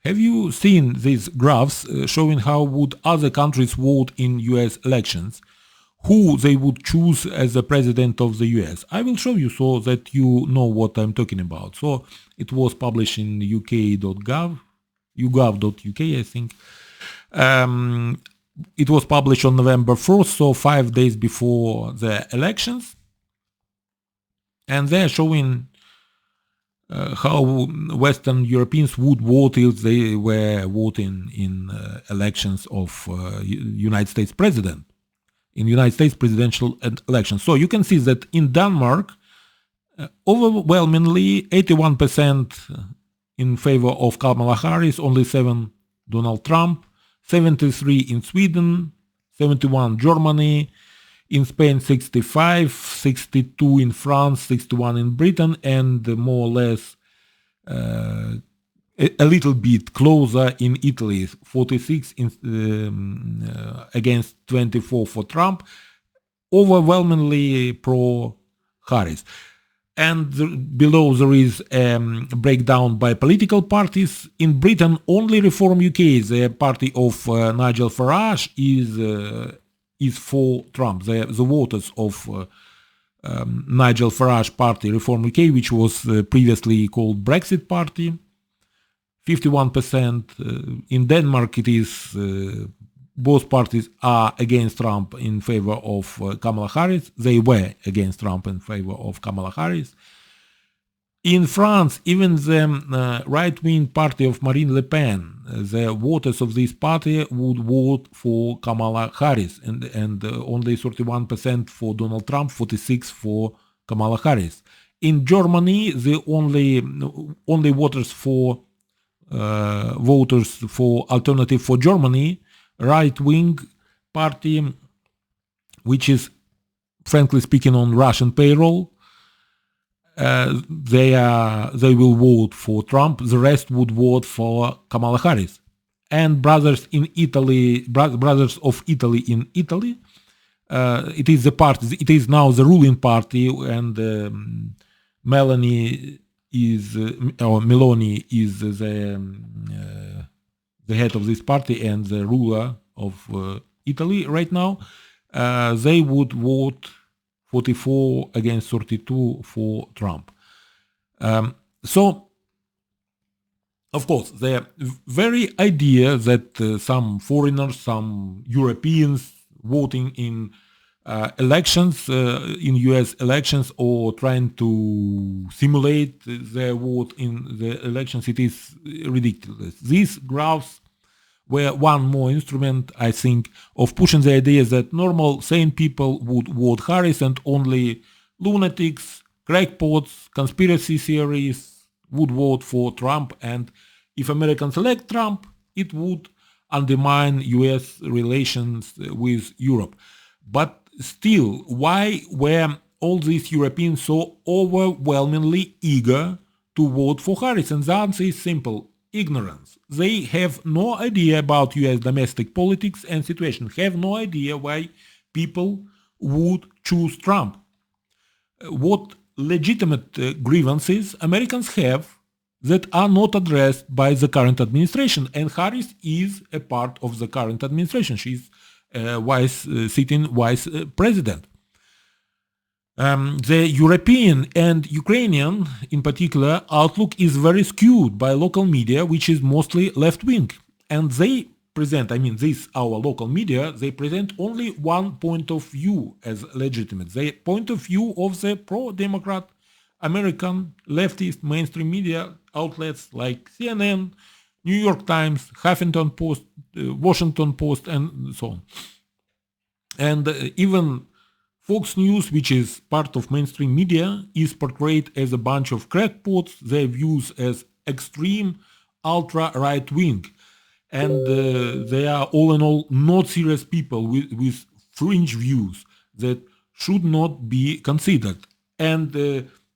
Have you seen these graphs showing how would other countries vote in US elections? Who they would choose as the president of the US? I will show you so that you know what I'm talking about. So it was published in uk.gov, ugov.uk, I think. It was published on November 4th, so 5 days before the elections. And they're showing how Western Europeans would vote if they were voting in elections of United States president, in United States presidential elections. So you can see that in Denmark, overwhelmingly 81% in favor of Kamala Harris, only 7 Donald Trump, 73 in Sweden, 71 Germany, in Spain 65, 62 in France, 61 in Britain, and more or less a little bit closer in Italy, 46 against 24 for Trump, overwhelmingly pro-Harris. And below there is a breakdown by political parties. In Britain, only Reform UK, the party of Nigel Farage, is for Trump. The voters of Nigel Farage party, Reform UK, which was previously called Brexit Party, 51%. In Denmark, it is both parties are against Trump in favor of Kamala Harris. They were against Trump in favor of Kamala Harris. In France, even the right-wing party of Marine Le Pen, the voters of this party would vote for Kamala Harris, and only 31% for Donald Trump, 46% for Kamala Harris. In Germany, the only voters for Alternative for Germany, right-wing party, which is, frankly speaking, on Russian payroll. They will vote for Trump. The rest would vote for Kamala Harris. And Brothers of Italy in Italy, it is the party. It is now the ruling party, and Meloni is the head of this party and the ruler of Italy right now. They would vote 44 against 32 for Trump. So, of course, the very idea that some foreigners, some Europeans voting in elections, in US elections, or trying to simulate their vote in the elections, it is ridiculous. These graphs were one more instrument, I think, of pushing the idea that normal, sane people would vote Harris and only lunatics, crackpots, conspiracy theories would vote for Trump. And if Americans elect Trump, it would undermine US relations with Europe. But still, why were all these Europeans so overwhelmingly eager to vote for Harris? And the answer is simple: ignorance. They have no idea about US domestic politics and situation, have no idea why people would choose Trump. What legitimate grievances Americans have that are not addressed by the current administration, and Harris is a part of the current administration. She's sitting vice president. The European and Ukrainian, in particular, outlook is very skewed by local media, which is mostly left-wing. And they present, this our local media, they present only one point of view as legitimate. The point of view of the pro-democrat American leftist mainstream media outlets like CNN, New York Times, Huffington Post, Washington Post, and so on. And even Fox News, which is part of mainstream media, is portrayed as a bunch of crackpots, their views as extreme, ultra-right-wing. And they are all in all not serious people with fringe views that should not be considered. And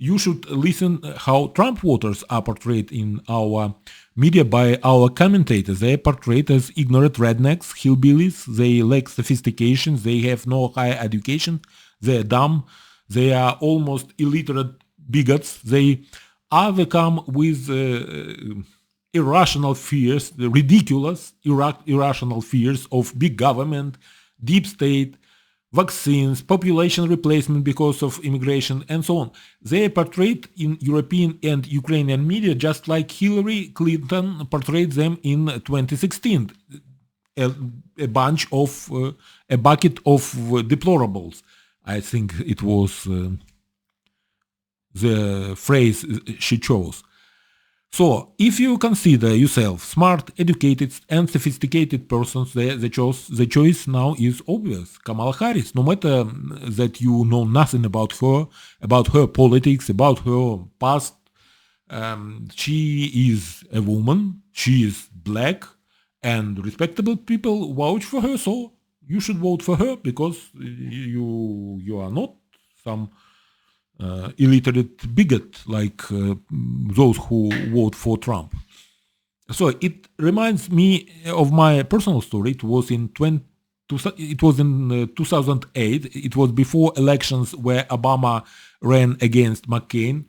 you should listen how Trump voters are portrayed in our media by our commentators. They are portrayed as ignorant rednecks, hillbillies. They lack sophistication. They have no higher education. They are dumb. They are almost illiterate bigots. They overcome with irrational fears, the ridiculous, irrational fears of big government, deep state, vaccines, population replacement because of immigration, and so on. They are portrayed in European and Ukrainian media just like Hillary Clinton portrayed them in 2016. A bunch of, a bucket of deplorables. I think it was the phrase she chose. So, if you consider yourself smart, educated, and sophisticated persons, the choice now is obvious. Kamala Harris, no matter that you know nothing about her politics, about her past, she is a woman, she is black, and respectable people vouch for her, so you should vote for her because you are not some illiterate bigot like those who vote for Trump. So it reminds me of my personal story. It was in 2008. It was before elections where Obama ran against McCain.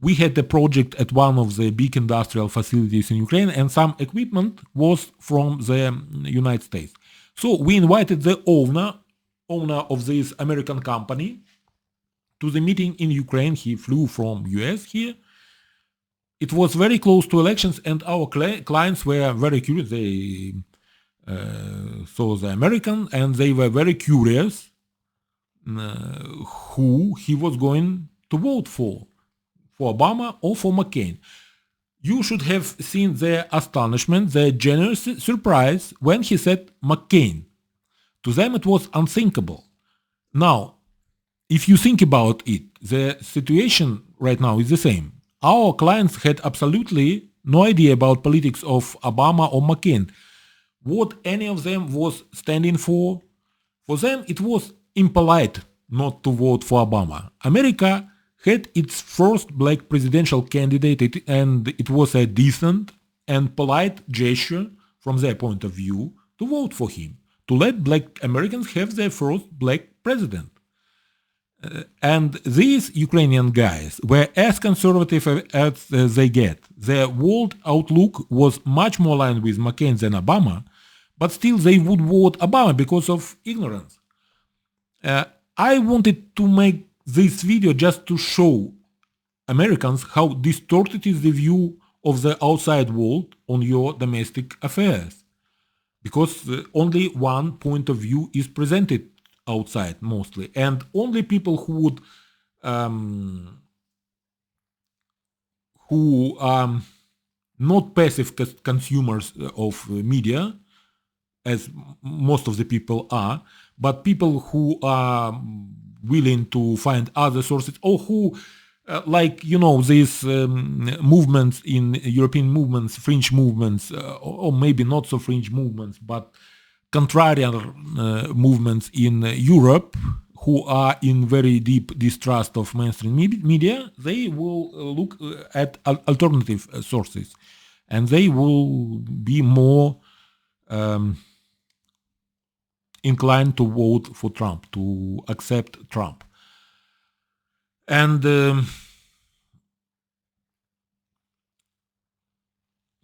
We had a project at one of the big industrial facilities in Ukraine, and some equipment was from the United States. So we invited the owner of this American company to the meeting in Ukraine. He flew from US here. It was very close to elections, and our clients were very curious. They saw the American, and they were very curious who he was going to vote for Obama or for McCain. You should have seen their astonishment, their generous surprise when he said McCain. To them it was unthinkable. Now, if you think about it, the situation right now is the same. Our clients had absolutely no idea about politics of Obama or McCain. What any of them was standing for them it was impolite not to vote for Obama. America had its first black presidential candidate, and it was a decent and polite gesture from their point of view to vote for him, to let black Americans have their first black president. And these Ukrainian guys were as conservative as they get. Their world outlook was much more aligned with McCain than Obama, but still they would vote Obama because of ignorance. I wanted to make this video just to show Americans how distorted is the view of the outside world on your domestic affairs, because only one point of view is presented outside mostly, and only people who are not passive consumers of media, as most of the people are, but people who are willing to find other sources, or who like these movements in European movements, fringe movements, or maybe not so fringe movements, but contrarian movements in Europe, who are in very deep distrust of mainstream media. They will look at alternative sources, and they will be more inclined to vote for Trump, to accept Trump. And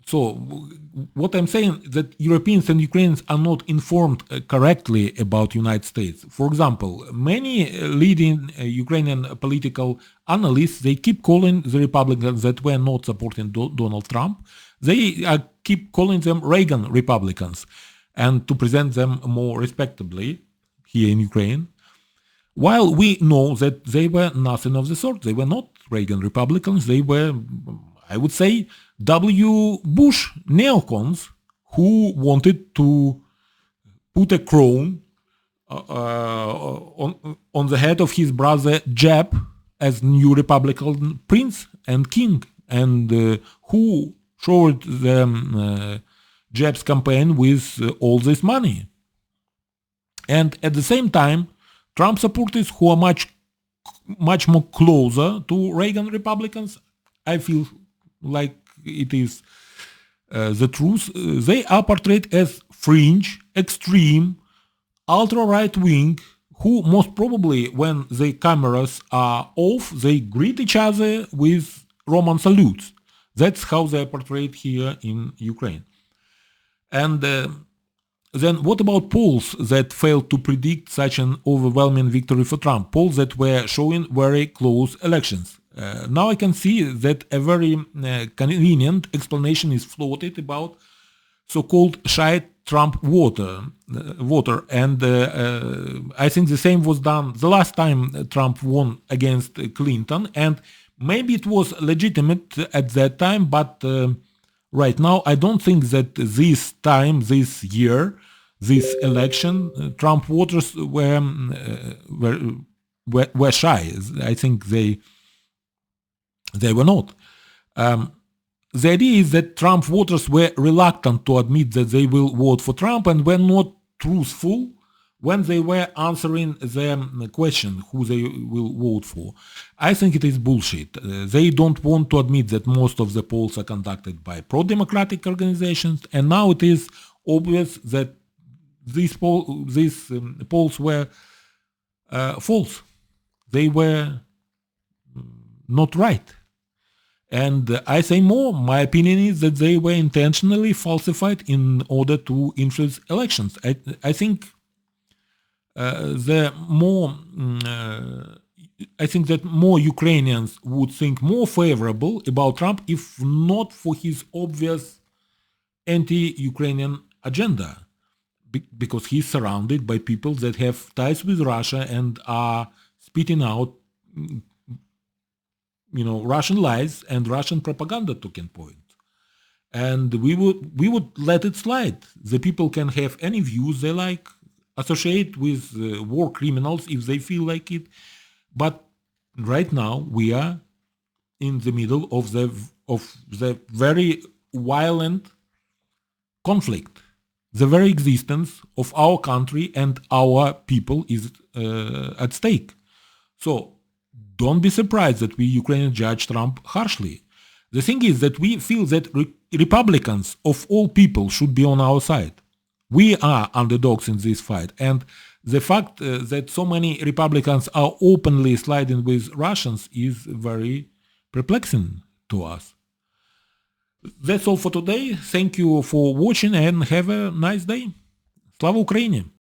so what I'm saying, that Europeans and Ukrainians are not informed correctly about United States. For example, many leading Ukrainian political analysts, they keep calling the Republicans that were not supporting Donald Trump, they keep calling them Reagan Republicans, and to present them more respectably here in Ukraine, while we know that they were nothing of the sort. They were not Reagan Republicans, they were, I would say, W. Bush neocons who wanted to put a crown on the head of his brother Jeb as new Republican prince and king, and who showed them Jeb's campaign with all this money. And at the same time, Trump supporters who are much more closer to Reagan Republicans, I feel like it is the truth, they are portrayed as fringe, extreme, ultra-right wing, who most probably, when the cameras are off, they greet each other with Roman salutes. That's how they are portrayed here in Ukraine. And then what about polls that failed to predict such an overwhelming victory for Trump? Polls that were showing very close elections. Now I can see that a very convenient explanation is floated about so-called shy Trump voter, and I think the same was done the last time Trump won against Clinton, and maybe it was legitimate at that time, but right now I don't think that this time, this year, this election, Trump voters were shy. I think they were not. The idea is that Trump voters were reluctant to admit that they will vote for Trump and were not truthful when they were answering the question who they will vote for. I think it is bullshit. They don't want to admit that most of the polls are conducted by pro-democratic organizations, and now it is obvious that these polls were false. They were not right. And I say more, my opinion is that they were intentionally falsified in order to influence elections. I think that more Ukrainians would think more favorable about Trump if not for his obvious anti-Ukrainian agenda, because he's surrounded by people that have ties with Russia and are spitting out Russian lies and Russian propaganda talking points. And we would let it slide. The people can have any views they like, associate with war criminals if they feel like it. But right now we are in the middle of the very violent conflict. The very existence of our country and our people is at stake. So don't be surprised that we Ukrainians judge Trump harshly. The thing is that we feel that Republicans of all people should be on our side. We are underdogs in this fight, and the fact that so many Republicans are openly siding with Russians is very perplexing to us. That's all for today. Thank you for watching and have a nice day. Slava Ukraini!